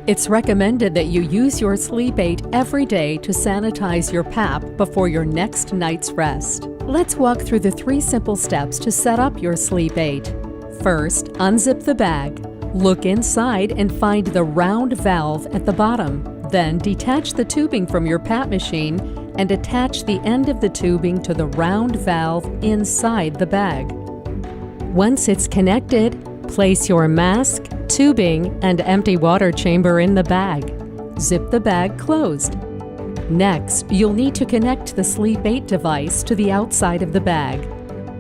It's recommended that you use your Sleep8 every day to sanitize your PAP before your next night's rest. Let's walk through the 3 simple steps to set up your Sleep8. First, unzip the bag. Look inside and find the round valve at the bottom. Then detach the tubing from your PAP machine and attach the end of the tubing to the round valve inside the bag. Once it's connected, place your mask, tubing, and empty water chamber in the bag. Zip the bag closed. Next, you'll need to connect the Sleep8 device to the outside of the bag.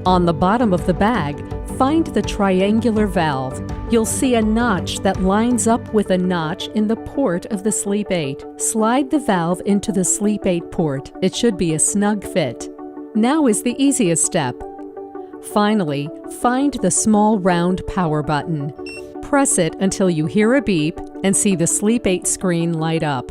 On the bottom of the bag, find the triangular valve. You'll see a notch that lines up with a notch in the port of the Sleep8. Slide the valve into the Sleep8 port. It should be a snug fit. Now is the easiest step. Finally, find the small round power button. Press it until you hear a beep and see the Sleep8 screen light up.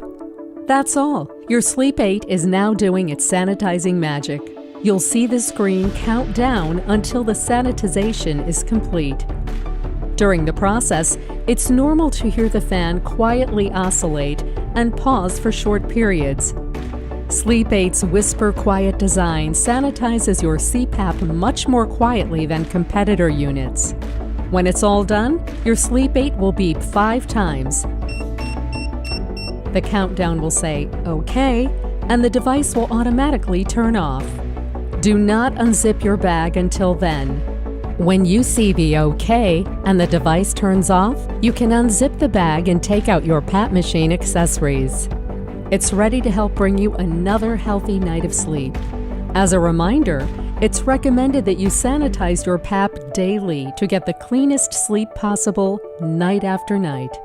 That's all. Your Sleep8 is now doing its sanitizing magic. You'll see the screen count down until the sanitization is complete. During the process, it's normal to hear the fan quietly oscillate and pause for short periods. Sleep8's whisper quiet design sanitizes your CPAP much more quietly than competitor units. When it's all done, your Sleep8 will beep 5 times. The countdown will say, "OK," and the device will automatically turn off. Do not unzip your bag until then. When you see the OK and the device turns off, you can unzip the bag and take out your PAP machine accessories. It's ready to help bring you another healthy night of sleep. As a reminder, it's recommended that you sanitize your PAP daily to get the cleanest sleep possible night after night.